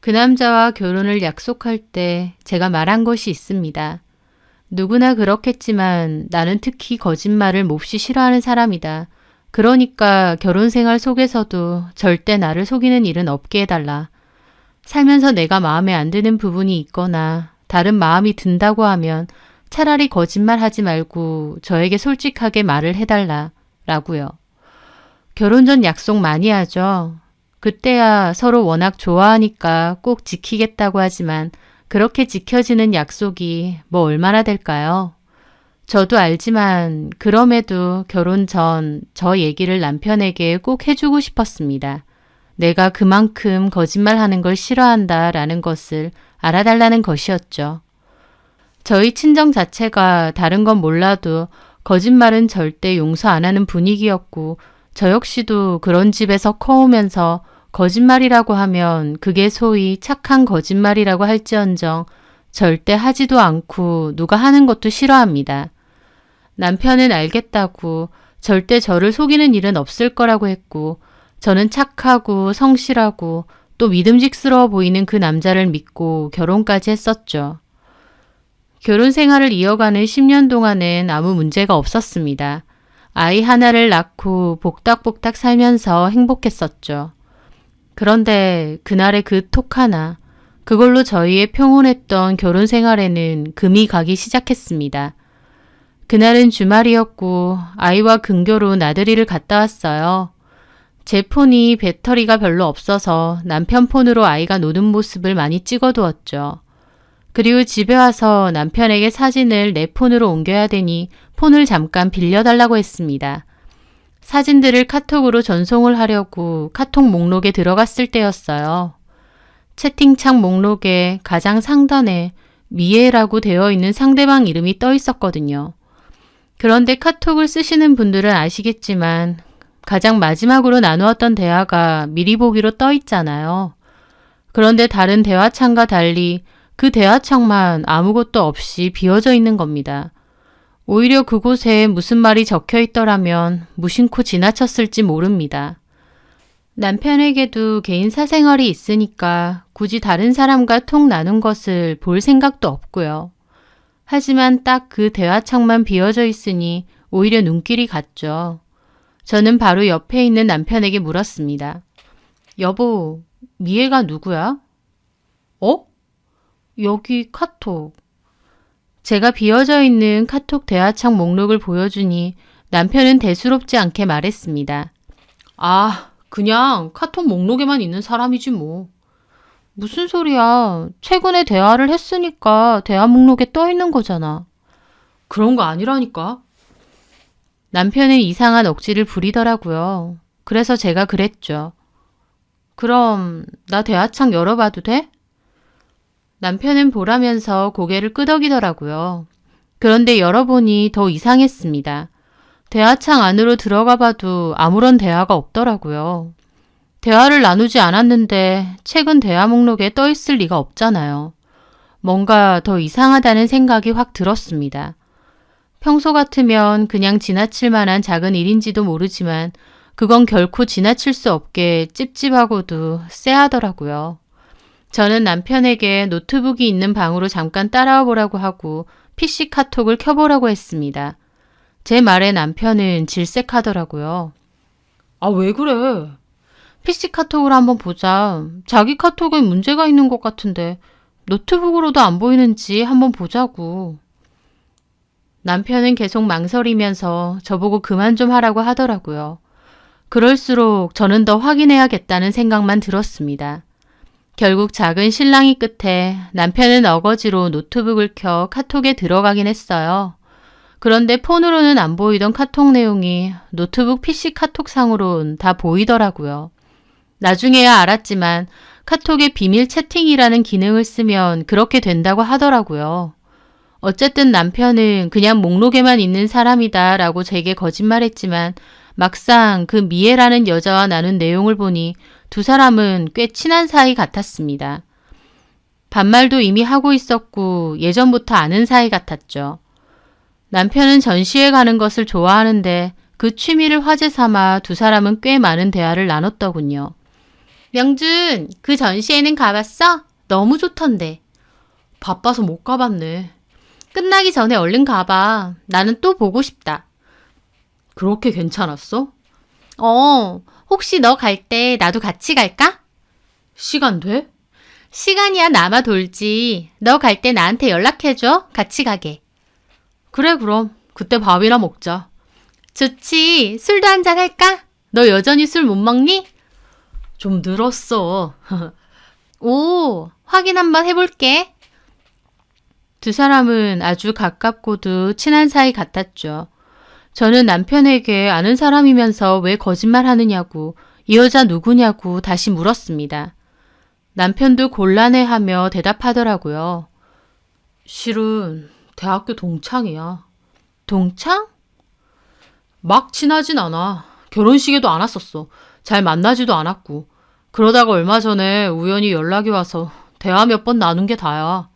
그 남자와 결혼을 약속할 때 제가 말한 것이 있습니다. 누구나 그렇겠지만 나는 특히 거짓말을 몹시 싫어하는 사람이다. 그러니까 결혼 생활 속에서도 절대 나를 속이는 일은 없게 해달라. 살면서 내가 마음에 안 드는 부분이 있거나 다른 마음이 든다고 하면 차라리 거짓말하지 말고 저에게 솔직하게 말을 해달라 라고요. 결혼 전 약속 많이 하죠. 그때야 서로 워낙 좋아하니까 꼭 지키겠다고 하지만 그렇게 지켜지는 약속이 뭐 얼마나 될까요? 저도 알지만 그럼에도 결혼 전 저 얘기를 남편에게 꼭 해주고 싶었습니다. 내가 그만큼 거짓말하는 걸 싫어한다 라는 것을 알아달라는 것이었죠. 저희 친정 자체가 다른 건 몰라도 거짓말은 절대 용서 안 하는 분위기였고 저 역시도 그런 집에서 커오면서 거짓말이라고 하면 그게 소위 착한 거짓말이라고 할지언정 절대 하지도 않고 누가 하는 것도 싫어합니다. 남편은 알겠다고 절대 저를 속이는 일은 없을 거라고 했고 저는 착하고 성실하고 또 믿음직스러워 보이는 그 남자를 믿고 결혼까지 했었죠. 결혼 생활을 이어가는 10년 동안은 아무 문제가 없었습니다. 아이 하나를 낳고 복닥복닥 살면서 행복했었죠. 그런데 그날의 그 톡 하나, 그걸로 저희의 평온했던 결혼 생활에는 금이 가기 시작했습니다. 그날은 주말이었고 아이와 근교로 나들이를 갔다 왔어요. 제 폰이 배터리가 별로 없어서 남편 폰으로 아이가 노는 모습을 많이 찍어두었죠. 그리고 집에 와서 남편에게 사진을 내 폰으로 옮겨야 되니 폰을 잠깐 빌려달라고 했습니다. 사진들을 카톡으로 전송을 하려고 카톡 목록에 들어갔을 때였어요. 채팅창 목록에 가장 상단에 미애라고 되어 있는 상대방 이름이 떠 있었거든요. 그런데 카톡을 쓰시는 분들은 아시겠지만 가장 마지막으로 나누었던 대화가 미리 보기로 떠 있잖아요. 그런데 다른 대화창과 달리 그 대화창만 아무것도 없이 비어져 있는 겁니다. 오히려 그곳에 무슨 말이 적혀 있더라면 무심코 지나쳤을지 모릅니다. 남편에게도 개인 사생활이 있으니까 굳이 다른 사람과 톡 나눈 것을 볼 생각도 없고요. 하지만 딱 그 대화창만 비어져 있으니 오히려 눈길이 갔죠. 저는 바로 옆에 있는 남편에게 물었습니다. 여보, 미애가 누구야? 어? 여기 카톡. 제가 비어져 있는 카톡 대화창 목록을 보여주니 남편은 대수롭지 않게 말했습니다. 아, 그냥 카톡 목록에만 있는 사람이지 뭐. 무슨 소리야. 최근에 대화를 했으니까 대화 목록에 떠 있는 거잖아. 그런 거 아니라니까. 남편은 이상한 억지를 부리더라고요. 그래서 제가 그랬죠. 그럼 나 대화창 열어봐도 돼? 남편은 보라면서 고개를 끄덕이더라고요. 그런데 열어보니 더 이상했습니다. 대화창 안으로 들어가 봐도 아무런 대화가 없더라고요. 대화를 나누지 않았는데 최근 대화 목록에 떠 있을 리가 없잖아요. 뭔가 더 이상하다는 생각이 확 들었습니다. 평소 같으면 그냥 지나칠 만한 작은 일인지도 모르지만 그건 결코 지나칠 수 없게 찝찝하고도 쎄하더라고요. 저는 남편에게 노트북이 있는 방으로 잠깐 따라와 보라고 하고 PC 카톡을 켜보라고 했습니다. 제 말에 남편은 질색하더라고요. 아, 왜 그래? PC 카톡으로 한번 보자. 자기 카톡에 문제가 있는 것 같은데 노트북으로도 안 보이는지 한번 보자고. 남편은 계속 망설이면서 저보고 그만 좀 하라고 하더라고요. 그럴수록 저는 더 확인해야겠다는 생각만 들었습니다. 결국 작은 실랑이 끝에 남편은 어거지로 노트북을 켜 카톡에 들어가긴 했어요. 그런데 폰으로는 안 보이던 카톡 내용이 노트북 PC 카톡상으론 다 보이더라고요. 나중에야 알았지만 카톡에 비밀 채팅이라는 기능을 쓰면 그렇게 된다고 하더라고요. 어쨌든 남편은 그냥 목록에만 있는 사람이다 라고 제게 거짓말했지만 막상 그 미애라는 여자와 나눈 내용을 보니 두 사람은 꽤 친한 사이 같았습니다. 반말도 이미 하고 있었고 예전부터 아는 사이 같았죠. 남편은 전시회 가는 것을 좋아하는데 그 취미를 화제 삼아 두 사람은 꽤 많은 대화를 나눴더군요. 명준, 그 전시회는 가봤어? 너무 좋던데. 바빠서 못 가봤네. 끝나기 전에 얼른 가봐. 나는 또 보고 싶다. 그렇게 괜찮았어? 혹시 너 갈 때 나도 같이 갈까? 시간 돼? 시간이야 남아 돌지. 너 갈 때 나한테 연락해줘. 같이 가게. 그래, 그럼. 그때 밥이나 먹자. 좋지. 술도 한잔 할까? 너 여전히 술 못 먹니? 좀 늘었어. 오, 확인 한번 해볼게. 두 사람은 아주 가깝고도 친한 사이 같았죠. 저는 남편에게 아는 사람이면서 왜 거짓말 하느냐고, 이 여자 누구냐고 다시 물었습니다. 남편도 곤란해하며 대답하더라고요. 실은 대학교 동창이야. 동창? 막 친하진 않아. 결혼식에도 안 왔었어. 잘 만나지도 않았고. 그러다가 얼마 전에 우연히 연락이 와서 대화 몇 번 나눈 게 다야.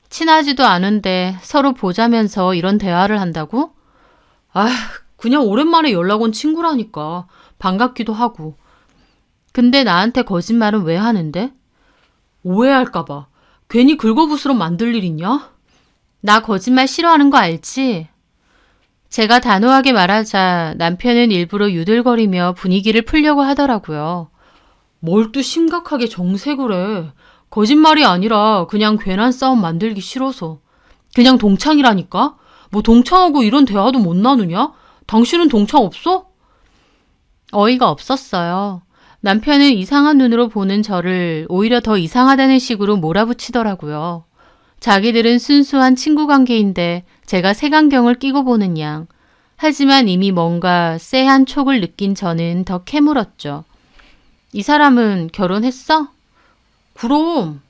친하지도 않은데 서로 보자면서 이런 대화를 한다고? 그냥 오랜만에 연락 온 친구라니까. 반갑기도 하고. 근데 나한테 거짓말은 왜 하는데? 오해할까봐. 괜히 긁어부스럼 만들 일 있냐? 나 거짓말 싫어하는 거 알지? 제가 단호하게 말하자 남편은 일부러 유들거리며 분위기를 풀려고 하더라고요. 뭘 또 심각하게 정색을 해. 거짓말이 아니라 그냥 괜한 싸움 만들기 싫어서. 그냥 동창이라니까? 뭐 동창하고 이런 대화도 못 나누냐? 당신은 동창 없어? 어이가 없었어요. 남편은 이상한 눈으로 보는 저를 오히려 더 이상하다는 식으로 몰아붙이더라고요. 자기들은 순수한 친구 관계인데 제가 색안경을 끼고 보는 양. 하지만 이미 뭔가 쎄한 촉을 느낀 저는 더 캐물었죠. 이 사람은 결혼했어? 그럼.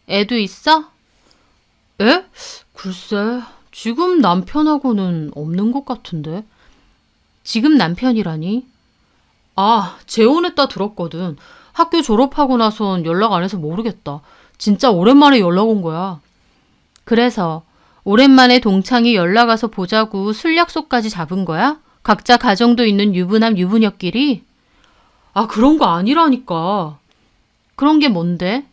애도 있어? 애? 글쎄, 지금 남편하고는 없는 것 같은데. 지금 남편이라니? 재혼했다 들었거든. 학교 졸업하고 나선 연락 안 해서 모르겠다. 진짜 오랜만에 연락 온 거야. 그래서 오랜만에 동창이 연락 와서 보자고 술 약속까지 잡은 거야? 각자 가정도 있는 유부남 유부녀끼리? 그런 거 아니라니까. 그런 게 뭔데?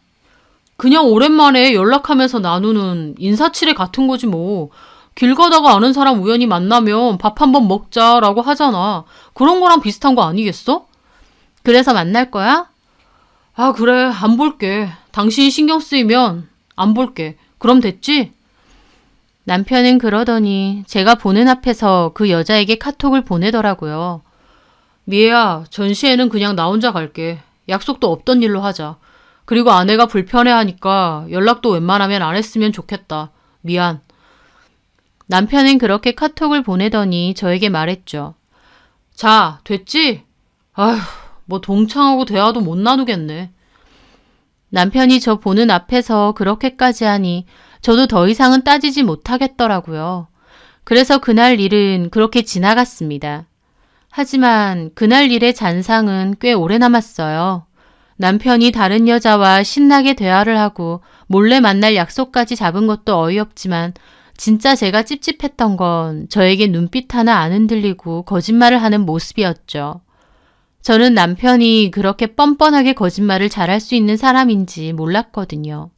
그냥 오랜만에 연락하면서 나누는 인사치레 같은 거지 뭐. 길 가다가 아는 사람 우연히 만나면 밥 한번 먹자라고 하잖아. 그런 거랑 비슷한 거 아니겠어? 그래서 만날 거야? 그래. 안 볼게. 당신이 신경 쓰이면 안 볼게. 그럼 됐지? 남편은 그러더니 제가 보는 앞에서 그 여자에게 카톡을 보내더라고요. 미애야, 전시회는 그냥 나 혼자 갈게. 약속도 없던 일로 하자. 그리고 아내가 불편해하니까 연락도 웬만하면 안 했으면 좋겠다. 미안. 남편은 그렇게 카톡을 보내더니 저에게 말했죠. 자, 됐지? 뭐 동창하고 대화도 못 나누겠네. 남편이 저 보는 앞에서 그렇게까지 하니 저도 더 이상은 따지지 못하겠더라고요. 그래서 그날 일은 그렇게 지나갔습니다. 하지만 그날 일의 잔상은 꽤 오래 남았어요. 남편이 다른 여자와 신나게 대화를 하고 몰래 만날 약속까지 잡은 것도 어이없지만 진짜 제가 찝찝했던 건 저에게 눈빛 하나 안 흔들리고 거짓말을 하는 모습이었죠. 저는 남편이 그렇게 뻔뻔하게 거짓말을 잘할 수 있는 사람인지 몰랐거든요.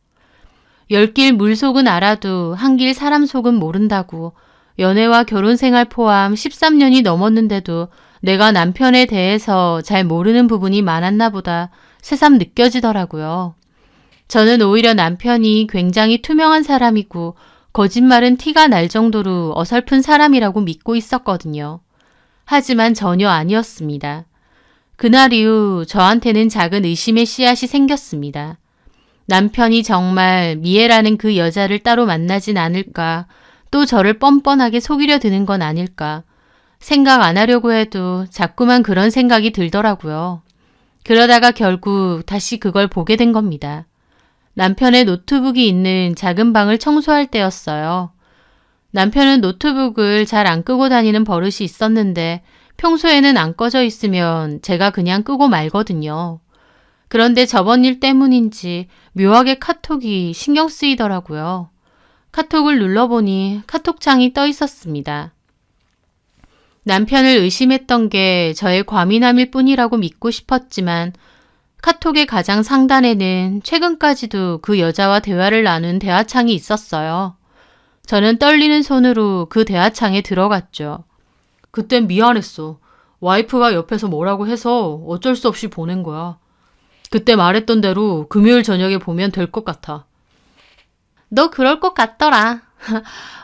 열길 물속은 알아도 한길 사람 속은 모른다고 연애와 결혼 생활 포함 13년이 넘었는데도 내가 남편에 대해서 잘 모르는 부분이 많았나 보다 새삼 느껴지더라고요. 저는 오히려 남편이 굉장히 투명한 사람이고 거짓말은 티가 날 정도로 어설픈 사람이라고 믿고 있었거든요. 하지만 전혀 아니었습니다. 그날 이후 저한테는 작은 의심의 씨앗이 생겼습니다. 남편이 정말 미애라는 그 여자를 따로 만나진 않을까, 또 저를 뻔뻔하게 속이려 드는 건 아닐까. 생각 안 하려고 해도 자꾸만 그런 생각이 들더라고요. 그러다가 결국 다시 그걸 보게 된 겁니다. 남편의 노트북이 있는 작은 방을 청소할 때였어요. 남편은 노트북을 잘 안 끄고 다니는 버릇이 있었는데 평소에는 안 꺼져 있으면 제가 그냥 끄고 말거든요. 그런데 저번 일 때문인지 묘하게 카톡이 신경 쓰이더라고요. 카톡을 눌러보니 카톡창이 떠 있었습니다. 남편을 의심했던 게 저의 과민함일 뿐이라고 믿고 싶었지만 카톡의 가장 상단에는 최근까지도 그 여자와 대화를 나눈 대화창이 있었어요. 저는 떨리는 손으로 그 대화창에 들어갔죠. 그땐 미안했어. 와이프가 옆에서 뭐라고 해서 어쩔 수 없이 보낸 거야. 그때 말했던 대로 금요일 저녁에 보면 될 것 같아. 너 그럴 것 같더라.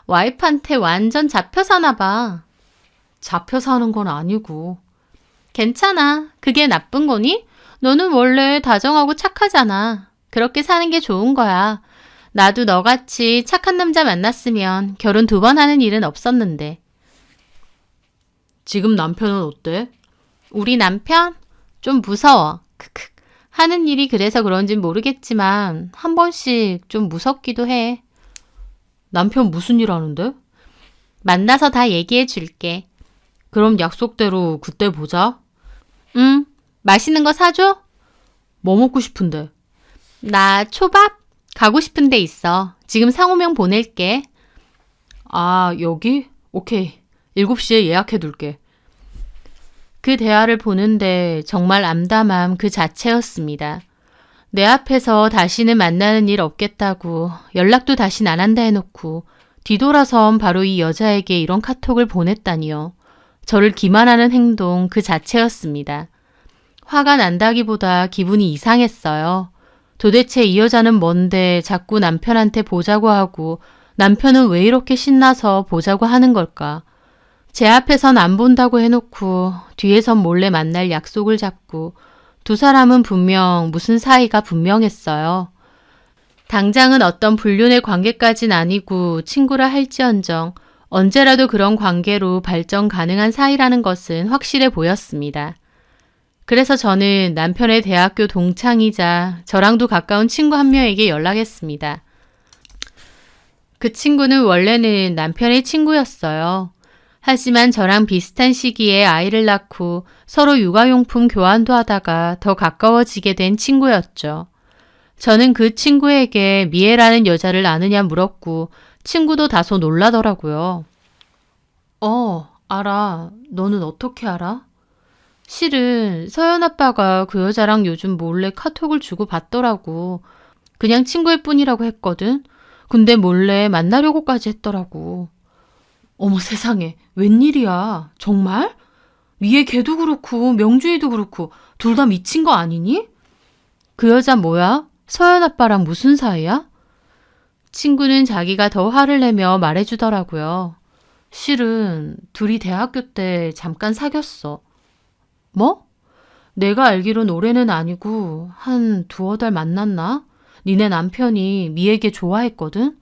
와이프한테 완전 잡혀 사나 봐. 잡혀 사는 건 아니고. 괜찮아. 그게 나쁜 거니? 너는 원래 다정하고 착하잖아. 그렇게 사는 게 좋은 거야. 나도 너같이 착한 남자 만났으면 결혼 2번 하는 일은 없었는데. 지금 남편은 어때? 우리 남편? 좀 무서워. 크크. 하는 일이 그래서 그런진 모르겠지만 한 번씩 좀 무섭기도 해. 남편 무슨 일 하는데? 만나서 다 얘기해 줄게. 그럼 약속대로 그때 보자. 응. 맛있는 거 사줘? 뭐 먹고 싶은데? 나 초밥? 가고 싶은 데 있어. 지금 상호명 보낼게. 아, 여기? 오케이. 7시에 예약해 둘게. 그 대화를 보는데 정말 암담함 그 자체였습니다. 내 앞에서 다시는 만나는 일 없겠다고 연락도 다신 안 한다 해놓고 뒤돌아선 바로 이 여자에게 이런 카톡을 보냈다니요. 저를 기만하는 행동 그 자체였습니다. 화가 난다기보다 기분이 이상했어요. 도대체 이 여자는 뭔데 자꾸 남편한테 보자고 하고 남편은 왜 이렇게 신나서 보자고 하는 걸까? 제 앞에선 안 본다고 해놓고 뒤에선 몰래 만날 약속을 잡고 두 사람은 분명 무슨 사이가 분명했어요. 당장은 어떤 불륜의 관계까진 아니고 친구라 할지언정 언제라도 그런 관계로 발전 가능한 사이라는 것은 확실해 보였습니다. 그래서 저는 남편의 대학교 동창이자 저랑도 가까운 친구 한 명에게 연락했습니다. 그 친구는 원래는 남편의 친구였어요. 하지만 저랑 비슷한 시기에 아이를 낳고 서로 육아용품 교환도 하다가 더 가까워지게 된 친구였죠. 저는 그 친구에게 미애라는 여자를 아느냐 물었고 친구도 다소 놀라더라고요. 알아. 너는 어떻게 알아? 실은 서연 아빠가 그 여자랑 요즘 몰래 카톡을 주고 받더라고. 그냥 친구일 뿐이라고 했거든. 근데 몰래 만나려고까지 했더라고. 어머 세상에, 웬일이야. 정말? 미애 걔도 그렇고 명준이도 그렇고 둘 다 미친 거 아니니? 그 여자 뭐야? 서연 아빠랑 무슨 사이야? 친구는 자기가 더 화를 내며 말해주더라고요. 실은 둘이 대학교 때 잠깐 사귀었어. 뭐? 내가 알기론 올해는 아니고 한 2-3달 만났나? 니네 남편이 미애게 좋아했거든?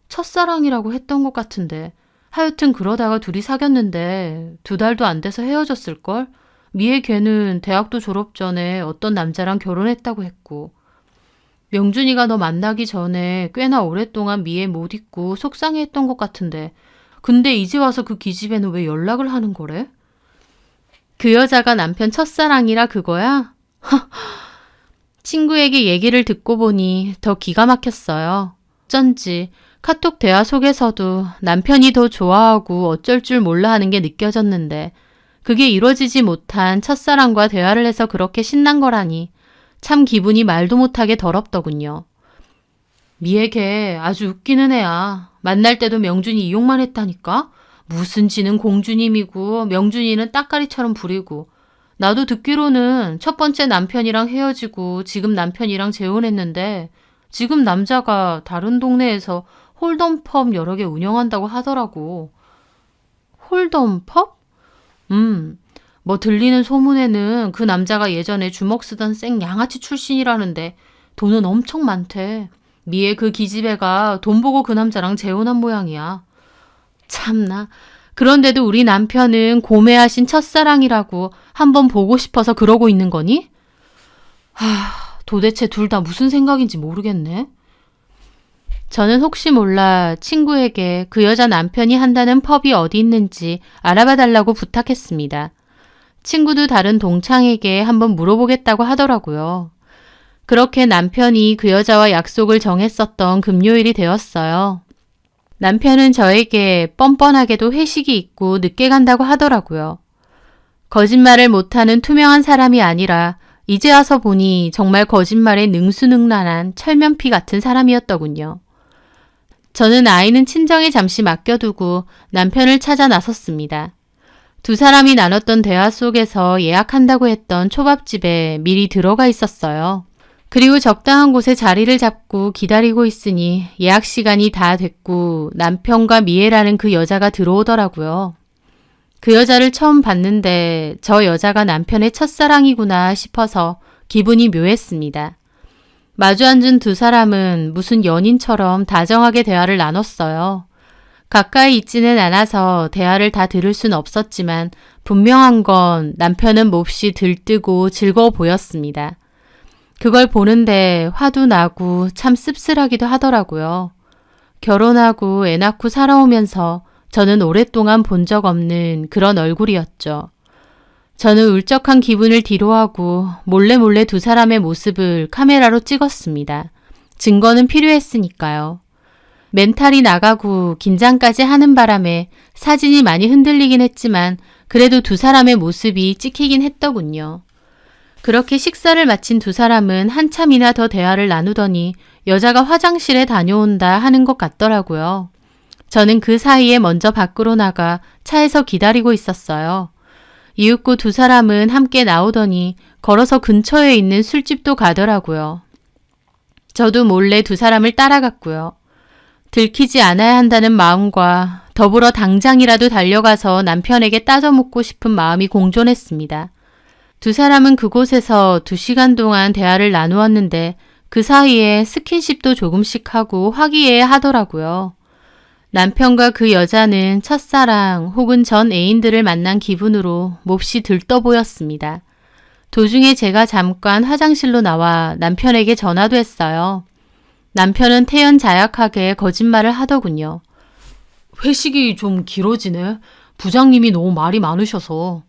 첫사랑이라고 했던 것 같은데 하여튼 그러다가 둘이 사귀었는데 2달도 안 돼서 헤어졌을걸? 미애 걔는 대학도 졸업 전에 어떤 남자랑 결혼했다고 했고 명준이가 너 만나기 전에 꽤나 오랫동안 미애 못 잊고 속상해했던 것 같은데 근데 이제 와서 그 기집애는 왜 연락을 하는 거래? 그 여자가 남편 첫사랑이라 그거야? 친구에게 얘기를 듣고 보니 더 기가 막혔어요. 어쩐지 카톡 대화 속에서도 남편이 더 좋아하고 어쩔 줄 몰라 하는 게 느껴졌는데 그게 이루어지지 못한 첫사랑과 대화를 해서 그렇게 신난 거라니 참 기분이 말도 못하게 더럽더군요. 미애 걔 아주 웃기는 애야. 만날 때도 명준이 이용만 했다니까? 무슨 지는 공주님이고 명준이는 따까리처럼 부리고 나도 듣기로는 첫 번째 남편이랑 헤어지고 지금 남편이랑 재혼했는데 지금 남자가 다른 동네에서 홀덤펍 여러 개 운영한다고 하더라고. 홀덤펍? 뭐 들리는 소문에는 그 남자가 예전에 주먹 쓰던 생 양아치 출신이라는데 돈은 엄청 많대. 미애 그 기집애가 돈 보고 그 남자랑 재혼한 모양이야. 참나. 그런데도 우리 남편은 고매하신 첫사랑이라고 한번 보고 싶어서 그러고 있는 거니? 도대체 둘 다 무슨 생각인지 모르겠네. 저는 혹시 몰라 친구에게 그 여자 남편이 한다는 펍이 어디 있는지 알아봐 달라고 부탁했습니다. 친구도 다른 동창에게 한번 물어보겠다고 하더라고요. 그렇게 남편이 그 여자와 약속을 정했었던 금요일이 되었어요. 남편은 저에게 뻔뻔하게도 회식이 있고 늦게 간다고 하더라고요. 거짓말을 못하는 투명한 사람이 아니라 이제 와서 보니 정말 거짓말에 능수능란한 철면피 같은 사람이었더군요. 저는 아이는 친정에 잠시 맡겨두고 남편을 찾아 나섰습니다. 두 사람이 나눴던 대화 속에서 예약한다고 했던 초밥집에 미리 들어가 있었어요. 그리고 적당한 곳에 자리를 잡고 기다리고 있으니 예약 시간이 다 됐고 남편과 미애라는 그 여자가 들어오더라고요. 그 여자를 처음 봤는데 저 여자가 남편의 첫사랑이구나 싶어서 기분이 묘했습니다. 마주 앉은 두 사람은 무슨 연인처럼 다정하게 대화를 나눴어요. 가까이 있지는 않아서 대화를 다 들을 순 없었지만 분명한 건 남편은 몹시 들뜨고 즐거워 보였습니다. 그걸 보는데 화도 나고 참 씁쓸하기도 하더라고요. 결혼하고 애 낳고 살아오면서 저는 오랫동안 본 적 없는 그런 얼굴이었죠. 저는 울적한 기분을 뒤로하고 몰래 두 사람의 모습을 카메라로 찍었습니다. 증거는 필요했으니까요. 멘탈이 나가고 긴장까지 하는 바람에 사진이 많이 흔들리긴 했지만 그래도 두 사람의 모습이 찍히긴 했더군요. 그렇게 식사를 마친 두 사람은 한참이나 더 대화를 나누더니 여자가 화장실에 다녀온다 하는 것 같더라고요. 저는 그 사이에 먼저 밖으로 나가 차에서 기다리고 있었어요. 이윽고 두 사람은 함께 나오더니 걸어서 근처에 있는 술집도 가더라고요. 저도 몰래 두 사람을 따라갔고요. 들키지 않아야 한다는 마음과 더불어 당장이라도 달려가서 남편에게 따져묻고 싶은 마음이 공존했습니다. 두 사람은 그곳에서 2시간 동안 대화를 나누었는데 그 사이에 스킨십도 조금씩 하고 화기애애하더라고요. 남편과 그 여자는 첫사랑 혹은 전 애인들을 만난 기분으로 몹시 들떠 보였습니다. 도중에 제가 잠깐 화장실로 나와 남편에게 전화도 했어요. 남편은 태연자약하게 거짓말을 하더군요. 회식이 좀 길어지네. 부장님이 너무 말이 많으셔서.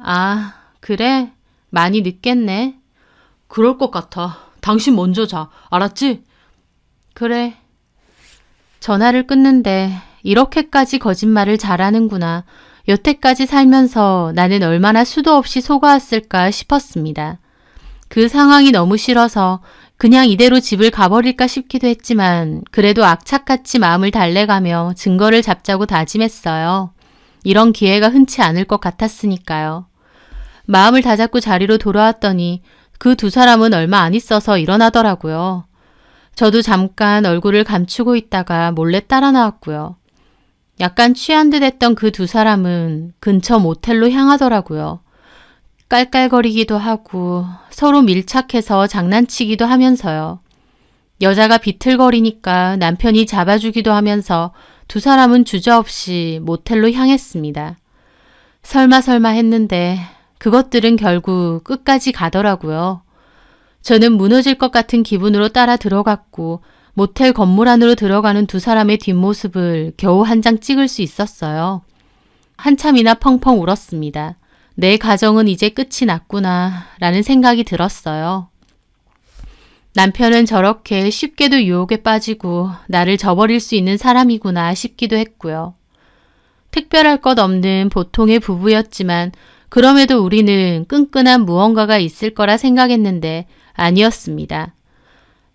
아, 그래? 많이 늦겠네. 그럴 것 같아. 당신 먼저 자. 알았지? 그래. 전화를 끊는데 이렇게까지 거짓말을 잘하는구나. 여태까지 살면서 나는 얼마나 수도 없이 속아왔을까 싶었습니다. 그 상황이 너무 싫어서 그냥 이대로 집을 가버릴까 싶기도 했지만 그래도 악착같이 마음을 달래가며 증거를 잡자고 다짐했어요. 이런 기회가 흔치 않을 것 같았으니까요. 마음을 다잡고 자리로 돌아왔더니 그 두 사람은 얼마 안 있어서 일어나더라고요. 저도 잠깐 얼굴을 감추고 있다가 몰래 따라 나왔고요. 약간 취한 듯 했던 그 두 사람은 근처 모텔로 향하더라고요. 깔깔거리기도 하고 서로 밀착해서 장난치기도 하면서요. 여자가 비틀거리니까 남편이 잡아주기도 하면서 두 사람은 주저없이 모텔로 향했습니다. 설마 했는데 그것들은 결국 끝까지 가더라고요. 저는 무너질 것 같은 기분으로 따라 들어갔고 모텔 건물 안으로 들어가는 두 사람의 뒷모습을 겨우 한 장 찍을 수 있었어요. 한참이나 펑펑 울었습니다. 내 가정은 이제 끝이 났구나 라는 생각이 들었어요. 남편은 저렇게 쉽게도 유혹에 빠지고 나를 저버릴 수 있는 사람이구나 싶기도 했고요. 특별할 것 없는 보통의 부부였지만 그럼에도 우리는 끈끈한 무언가가 있을 거라 생각했는데 아니었습니다.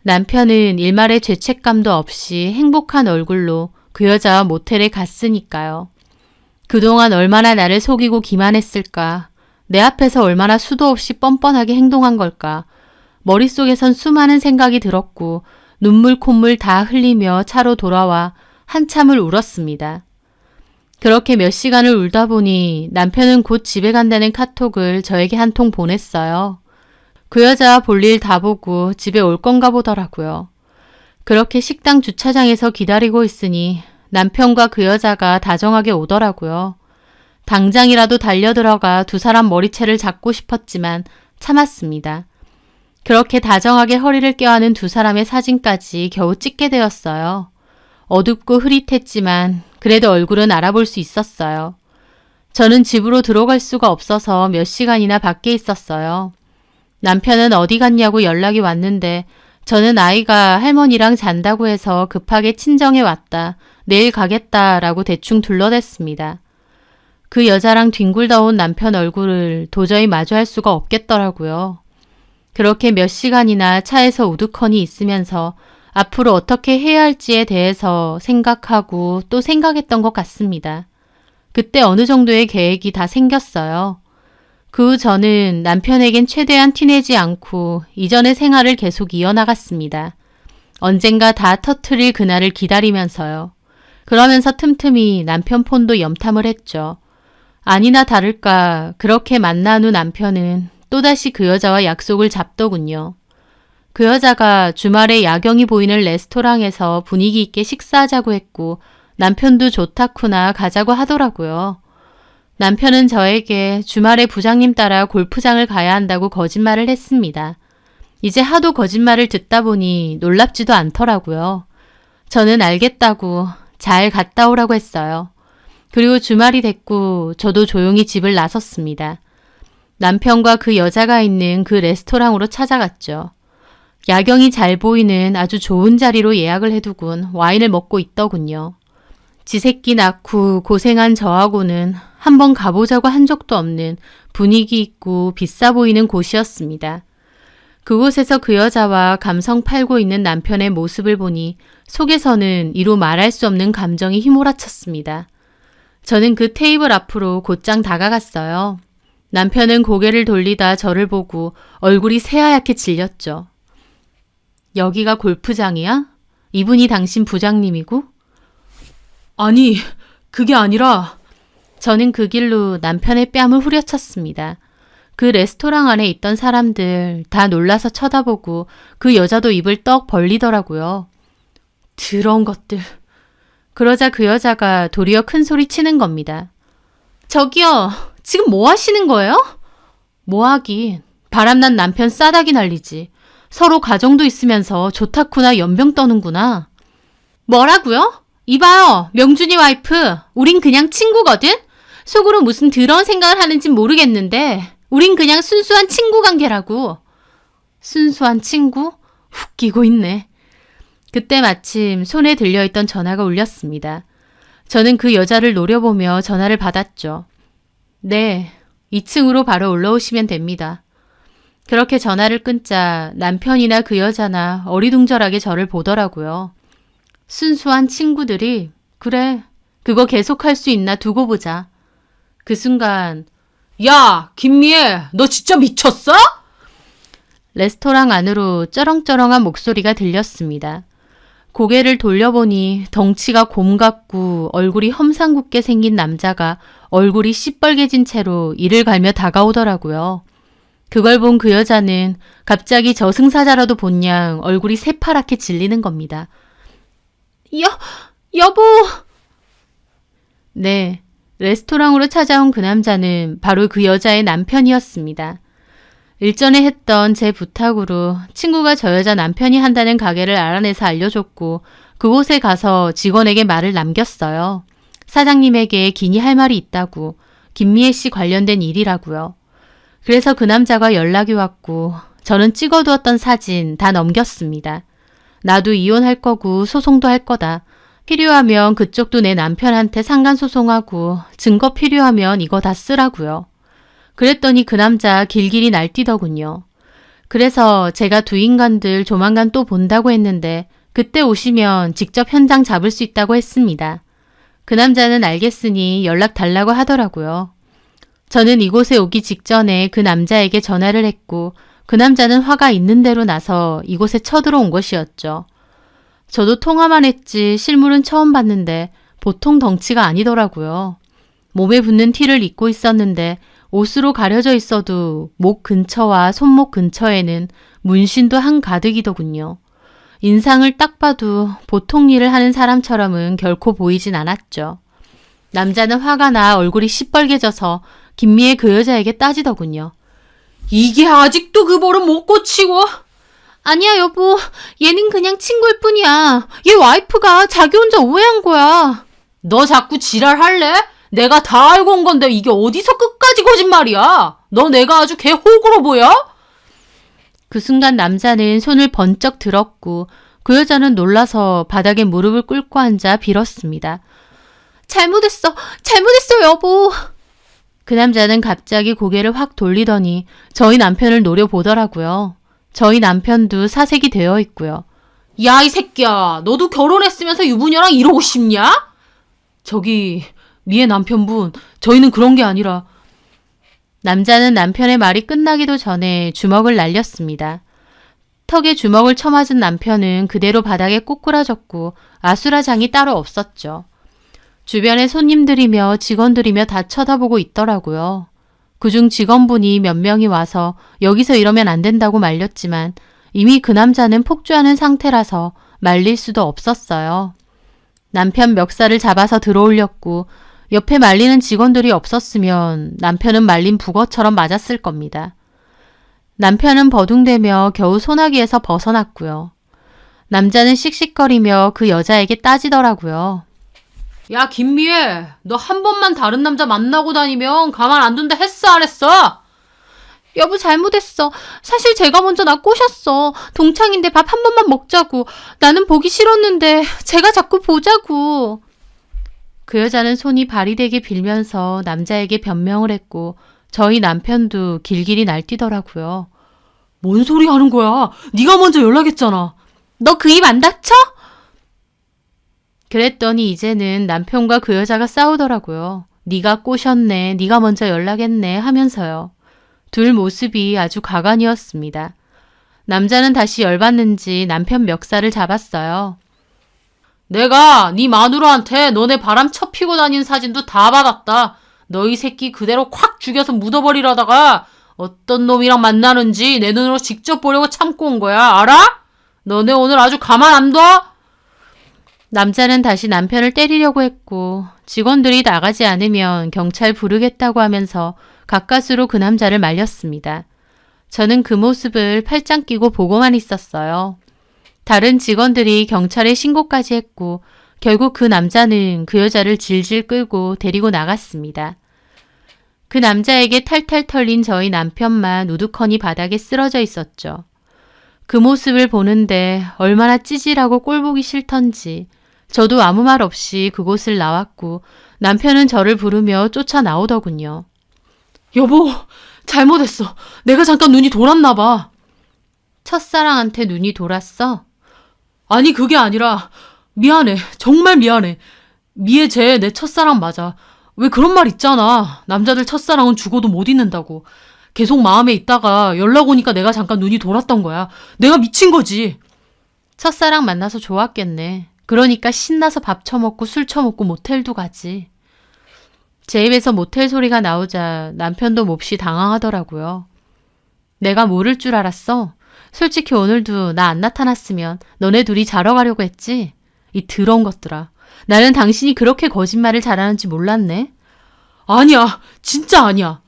남편은 일말의 죄책감도 없이 행복한 얼굴로 그 여자와 모텔에 갔으니까요. 그동안 얼마나 나를 속이고 기만했을까. 내 앞에서 얼마나 수도 없이 뻔뻔하게 행동한 걸까. 머릿속에선 수많은 생각이 들었고 눈물 콧물 다 흘리며 차로 돌아와 한참을 울었습니다. 그렇게 몇 시간을 울다 보니 남편은 곧 집에 간다는 카톡을 저에게 한 통 보냈어요. 그 여자와 볼일 다 보고 집에 올 건가 보더라고요. 그렇게 식당 주차장에서 기다리고 있으니 남편과 그 여자가 다정하게 오더라고요. 당장이라도 달려들어가 두 사람 머리채를 잡고 싶었지만 참았습니다. 그렇게 다정하게 허리를 껴안은 두 사람의 사진까지 겨우 찍게 되었어요. 어둡고 흐릿했지만 그래도 얼굴은 알아볼 수 있었어요. 저는 집으로 들어갈 수가 없어서 몇 시간이나 밖에 있었어요. 남편은 어디 갔냐고 연락이 왔는데 저는 아이가 할머니랑 잔다고 해서 급하게 친정에 왔다. 내일 가겠다라고 대충 둘러댔습니다. 그 여자랑 뒹굴다 온 남편 얼굴을 도저히 마주할 수가 없겠더라고요. 그렇게 몇 시간이나 차에서 우두커니 있으면서 앞으로 어떻게 해야 할지에 대해서 생각하고 또 생각했던 것 같습니다. 그때 어느 정도의 계획이 다 생겼어요. 그 후 저는 남편에겐 최대한 티내지 않고 이전의 생활을 계속 이어나갔습니다. 언젠가 다 터트릴 그날을 기다리면서요. 그러면서 틈틈이 남편 폰도 염탐을 했죠. 아니나 다를까 그렇게 만난 후 남편은 또다시 그 여자와 약속을 잡더군요. 그 여자가 주말에 야경이 보이는 레스토랑에서 분위기 있게 식사하자고 했고 남편도 좋다쿠나 가자고 하더라고요. 남편은 저에게 주말에 부장님 따라 골프장을 가야 한다고 거짓말을 했습니다. 이제 하도 거짓말을 듣다 보니 놀랍지도 않더라고요. 저는 알겠다고 잘 갔다 오라고 했어요. 그리고 주말이 됐고 저도 조용히 집을 나섰습니다. 남편과 그 여자가 있는 그 레스토랑으로 찾아갔죠. 야경이 잘 보이는 아주 좋은 자리로 예약을 해두곤 와인을 먹고 있더군요. 지새끼 낳고 고생한 저하고는 한번 가보자고 한 적도 없는 분위기 있고 비싸 보이는 곳이었습니다. 그곳에서 그 여자와 감성 팔고 있는 남편의 모습을 보니 속에서는 이루 말할 수 없는 감정이 휘몰아쳤습니다. 저는 그 테이블 앞으로 곧장 다가갔어요. 남편은 고개를 돌리다 저를 보고 얼굴이 새하얗게 질렸죠. 여기가 골프장이야? 이분이 당신 부장님이고? 아니, 그게 아니라 저는 그 길로 남편의 뺨을 후려쳤습니다. 그 레스토랑 안에 있던 사람들 다 놀라서 쳐다보고 그 여자도 입을 떡 벌리더라고요. 더러운 것들. 그러자 그 여자가 도리어 큰 소리 치는 겁니다. 저기요, 지금 뭐 하시는 거예요? 뭐 하긴. 바람난 남편 싸다기 날리지. 서로 가정도 있으면서 좋다쿠나 연병 떠는구나. 뭐라고요? 이봐요, 명준이 와이프. 우린 그냥 친구거든? 속으로 무슨 더러운 생각을 하는진 모르겠는데 우린 그냥 순수한 친구 관계라고. 순수한 친구? 웃기고 있네. 그때 마침 손에 들려있던 전화가 울렸습니다. 저는 그 여자를 노려보며 전화를 받았죠. 네, 2층으로 바로 올라오시면 됩니다. 그렇게 전화를 끊자 남편이나 그 여자나 어리둥절하게 저를 보더라고요. 순수한 친구들이 그래, 그거 계속할 수 있나 두고 보자. 그 순간 야, 김미애, 너 진짜 미쳤어? 레스토랑 안으로 쩌렁쩌렁한 목소리가 들렸습니다. 고개를 돌려보니 덩치가 곰 같고 얼굴이 험상궂게 생긴 남자가 얼굴이 시뻘개진 채로 이를 갈며 다가오더라고요. 그걸 본 그 여자는 갑자기 저승사자라도 본 양 얼굴이 새파랗게 질리는 겁니다. 여보! 네, 레스토랑으로 찾아온 그 남자는 바로 그 여자의 남편이었습니다. 일전에 했던 제 부탁으로 친구가 저 여자 남편이 한다는 가게를 알아내서 알려줬고 그곳에 가서 직원에게 말을 남겼어요. 사장님에게 기니 할 말이 있다고, 김미애 씨 관련된 일이라고요. 그래서 그 남자가 연락이 왔고 저는 찍어두었던 사진 다 넘겼습니다. 나도 이혼할 거고 소송도 할 거다. 필요하면 그쪽도 내 남편한테 상간소송하고 증거 필요하면 이거 다 쓰라고요. 그랬더니 그 남자 길길이 날뛰더군요. 그래서 제가 두 인간들 조만간 또 본다고 했는데 그때 오시면 직접 현장 잡을 수 있다고 했습니다. 그 남자는 알겠으니 연락 달라고 하더라고요. 저는 이곳에 오기 직전에 그 남자에게 전화를 했고 그 남자는 화가 있는 대로 나서 이곳에 쳐들어온 것이었죠. 저도 통화만 했지 실물은 처음 봤는데 보통 덩치가 아니더라고요. 몸에 붙는 티를 입고 있었는데 옷으로 가려져 있어도 목 근처와 손목 근처에는 문신도 한가득이더군요. 인상을 딱 봐도 보통 일을 하는 사람처럼은 결코 보이진 않았죠. 남자는 화가 나 얼굴이 시뻘개져서 김미애 그 여자에게 따지더군요. 이게 아직도 그 버릇 못 고치고? 아니야 여보, 얘는 그냥 친구일 뿐이야. 얘 와이프가 자기 혼자 오해한 거야. 너 자꾸 지랄할래? 내가 다 알고 온 건데 이게 어디서 끝까지 거짓말이야? 너 내가 아주 개 호구로 보여? 그 순간 남자는 손을 번쩍 들었고 그 여자는 놀라서 바닥에 무릎을 꿇고 앉아 빌었습니다. 잘못했어 여보. 그 남자는 갑자기 고개를 확 돌리더니 저희 남편을 노려보더라고요. 저희 남편도 사색이 되어 있고요. 야, 이 새끼야. 너도 결혼했으면서 유부녀랑 이러고 싶냐? 저기, 미애 남편분, 저희는 그런 게 아니라. 남자는 남편의 말이 끝나기도 전에 주먹을 날렸습니다. 턱에 주먹을 쳐맞은 남편은 그대로 바닥에 꼬꾸라졌고 아수라장이 따로 없었죠. 주변에 손님들이며 직원들이며 다 쳐다보고 있더라고요. 그중 직원분이 몇 명이 와서 여기서 이러면 안 된다고 말렸지만 이미 그 남자는 폭주하는 상태라서 말릴 수도 없었어요. 남편 멱살을 잡아서 들어올렸고 옆에 말리는 직원들이 없었으면 남편은 말린 북어처럼 맞았을 겁니다. 남편은 버둥대며 겨우 소나기에서 벗어났고요. 남자는 씩씩거리며 그 여자에게 따지더라고요. 야, 김미애, 너 한 번만 다른 남자 만나고 다니면 가만 안 둔다 했어, 안 했어? 여보, 잘못했어. 사실 제가 먼저 나 꼬셨어. 동창인데 밥 한 번만 먹자고. 나는 보기 싫었는데 제가 자꾸 보자고. 그 여자는 손이 발이 되게 빌면서 남자에게 변명을 했고 저희 남편도 길길이 날뛰더라고요. 뭔 소리 하는 거야? 네가 먼저 연락했잖아. 너 그 입 안 닥쳐? 그랬더니 이제는 남편과 그 여자가 싸우더라고요. 네가 꼬셨네, 네가 먼저 연락했네 하면서요. 둘 모습이 아주 가관이었습니다. 남자는 다시 열받는지 남편 멱살을 잡았어요. 내가 네 마누라한테 너네 바람 쳐피고 다니는 사진도 다 받았다. 너희 새끼 그대로 콱 죽여서 묻어버리려다가 어떤 놈이랑 만나는지 내 눈으로 직접 보려고 참고 온 거야. 알아? 너네 오늘 아주 가만 안 둬? 남자는 다시 남편을 때리려고 했고 직원들이 나가지 않으면 경찰 부르겠다고 하면서 가까스로 그 남자를 말렸습니다. 저는 그 모습을 팔짱 끼고 보고만 있었어요. 다른 직원들이 경찰에 신고까지 했고 결국 그 남자는 그 여자를 질질 끌고 데리고 나갔습니다. 그 남자에게 탈탈 털린 저희 남편만 우두커니 바닥에 쓰러져 있었죠. 그 모습을 보는데 얼마나 찌질하고 꼴보기 싫던지 저도 아무 말 없이 그곳을 나왔고 남편은 저를 부르며 쫓아 나오더군요. 여보, 잘못했어. 내가 잠깐 눈이 돌았나 봐. 첫사랑한테 눈이 돌았어? 아니, 그게 아니라 미안해. 정말 미안해. 미애 쟤 내 첫사랑 맞아. 왜 그런 말 있잖아. 남자들 첫사랑은 죽어도 못 잊는다고. 계속 마음에 있다가 연락 오니까 내가 잠깐 눈이 돌았던 거야. 내가 미친 거지. 첫사랑 만나서 좋았겠네. 그러니까 신나서 밥 처먹고 술 처먹고 모텔도 가지. 제 입에서 모텔 소리가 나오자 남편도 몹시 당황하더라고요. 내가 모를 줄 알았어? 솔직히 오늘도 나 안 나타났으면 너네 둘이 자러 가려고 했지? 이 더러운 것들아. 나는 당신이 그렇게 거짓말을 잘하는지 몰랐네. 아니야. 진짜 아니야.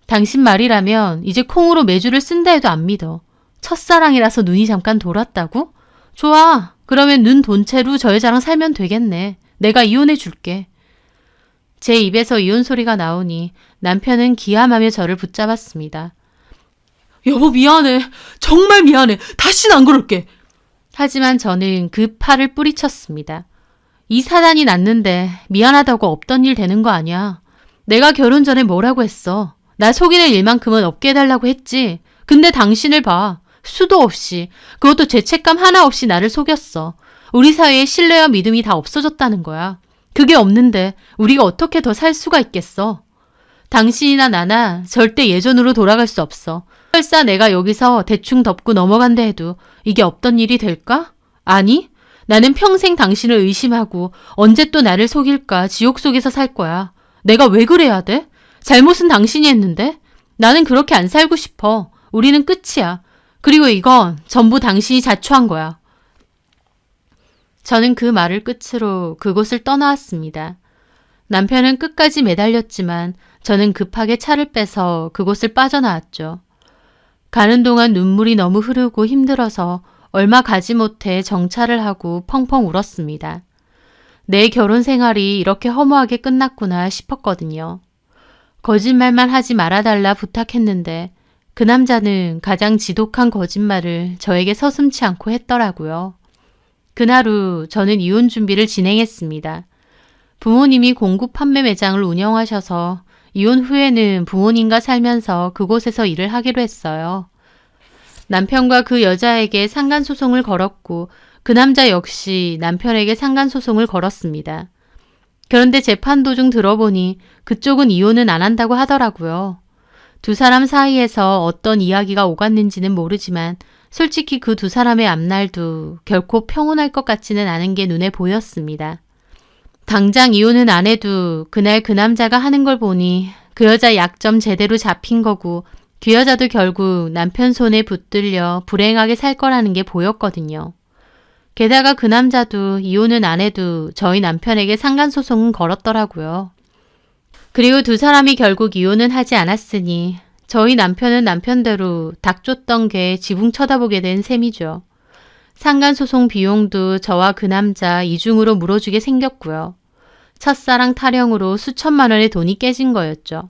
당신 말이라면 이제 콩으로 매주를 쓴다 해도 안 믿어. 첫사랑이라서 눈이 잠깐 돌았다고? 좋아. 그러면 눈 돈 채로 저 여자랑 살면 되겠네. 내가 이혼해 줄게. 제 입에서 이혼 소리가 나오니 남편은 기함하며 저를 붙잡았습니다. 여보, 미안해. 정말 미안해. 다시는 안 그럴게. 하지만 저는 그 팔을 뿌리쳤습니다. 이 사단이 났는데 미안하다고 없던 일 되는 거 아니야. 내가 결혼 전에 뭐라고 했어. 나 속이는 일만큼은 없게 해달라고 했지. 근데 당신을 봐. 수도 없이, 그것도 죄책감 하나 없이 나를 속였어. 우리 사이에 신뢰와 믿음이 다 없어졌다는 거야. 그게 없는데 우리가 어떻게 더 살 수가 있겠어. 당신이나 나나 절대 예전으로 돌아갈 수 없어. 설사 내가 여기서 대충 덮고 넘어간다 해도 이게 없던 일이 될까? 아니, 나는 평생 당신을 의심하고 언제 또 나를 속일까 지옥 속에서 살 거야. 내가 왜 그래야 돼? 잘못은 당신이 했는데? 나는 그렇게 안 살고 싶어. 우리는 끝이야. 그리고 이건 전부 당신이 자초한 거야. 저는 그 말을 끝으로 그곳을 떠나왔습니다. 남편은 끝까지 매달렸지만 저는 급하게 차를 빼서 그곳을 빠져나왔죠. 가는 동안 눈물이 너무 흐르고 힘들어서 얼마 가지 못해 정차를 하고 펑펑 울었습니다. 내 결혼 생활이 이렇게 허무하게 끝났구나 싶었거든요. 거짓말만 하지 말아달라 부탁했는데 그 남자는 가장 지독한 거짓말을 저에게 서슴지 않고 했더라고요. 그날 후 저는 이혼 준비를 진행했습니다. 부모님이 공구 판매 매장을 운영하셔서 이혼 후에는 부모님과 살면서 그곳에서 일을 하기로 했어요. 남편과 그 여자에게 상간소송을 걸었고 그 남자 역시 남편에게 상간소송을 걸었습니다. 그런데 재판 도중 들어보니 그쪽은 이혼은 안 한다고 하더라고요. 두 사람 사이에서 어떤 이야기가 오갔는지는 모르지만 솔직히 그 두 사람의 앞날도 결코 평온할 것 같지는 않은 게 눈에 보였습니다. 당장 이혼은 안 해도 그날 그 남자가 하는 걸 보니 그 여자 약점 제대로 잡힌 거고 그 여자도 결국 남편 손에 붙들려 불행하게 살 거라는 게 보였거든요. 게다가 그 남자도 이혼은 안 해도 저희 남편에게 상간소송은 걸었더라고요. 그리고 두 사람이 결국 이혼은 하지 않았으니 저희 남편은 남편대로 닭 쫓던 개 지붕 쳐다보게 된 셈이죠. 상간소송 비용도 저와 그 남자 이중으로 물어주게 생겼고요. 첫사랑 타령으로 수천만 원의 돈이 깨진 거였죠.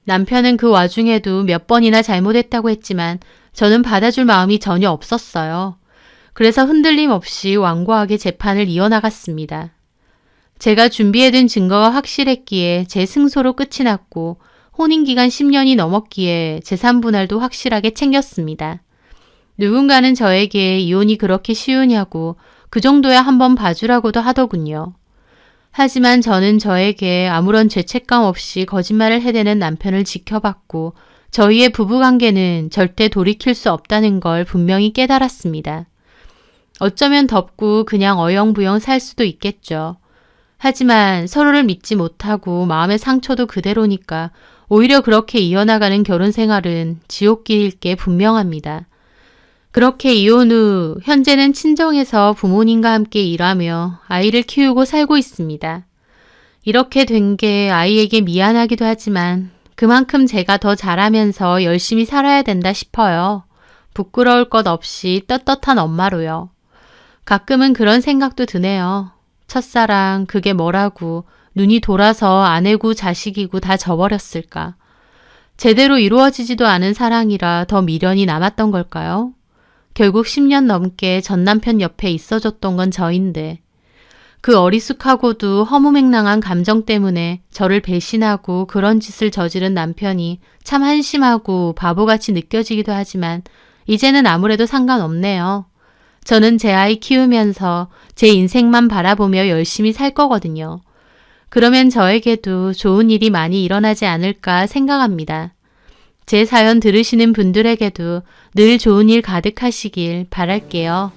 남편은 그 와중에도 몇 번이나 잘못했다고 했지만 저는 받아줄 마음이 전혀 없었어요. 그래서 흔들림 없이 완고하게 재판을 이어나갔습니다. 제가 준비해둔 증거가 확실했기에 제 승소로 끝이 났고 혼인기간 10년이 넘었기에 재산분할도 확실하게 챙겼습니다. 누군가는 저에게 이혼이 그렇게 쉬우냐고 그 정도야 한번 봐주라고도 하더군요. 하지만 저는 저에게 아무런 죄책감 없이 거짓말을 해대는 남편을 지켜봤고 저희의 부부관계는 절대 돌이킬 수 없다는 걸 분명히 깨달았습니다. 어쩌면 덮고 그냥 어영부영 살 수도 있겠죠. 하지만 서로를 믿지 못하고 마음의 상처도 그대로니까 오히려 그렇게 이어나가는 결혼 생활은 지옥길일 게 분명합니다. 그렇게 이혼 후 현재는 친정에서 부모님과 함께 일하며 아이를 키우고 살고 있습니다. 이렇게 된 게 아이에게 미안하기도 하지만 그만큼 제가 더 잘하면서 열심히 살아야 된다 싶어요. 부끄러울 것 없이 떳떳한 엄마로요. 가끔은 그런 생각도 드네요. 첫사랑 그게 뭐라고 눈이 돌아서 아내고 자식이고 다 져버렸을까. 제대로 이루어지지도 않은 사랑이라 더 미련이 남았던 걸까요? 결국 10년 넘게 전 남편 옆에 있어줬던 건 저인데 그 어리숙하고도 허무맹랑한 감정 때문에 저를 배신하고 그런 짓을 저지른 남편이 참 한심하고 바보같이 느껴지기도 하지만 이제는 아무래도 상관없네요. 저는 제 아이 키우면서 제 인생만 바라보며 열심히 살 거거든요. 그러면 저에게도 좋은 일이 많이 일어나지 않을까 생각합니다. 제 사연 들으시는 분들에게도 늘 좋은 일 가득하시길 바랄게요.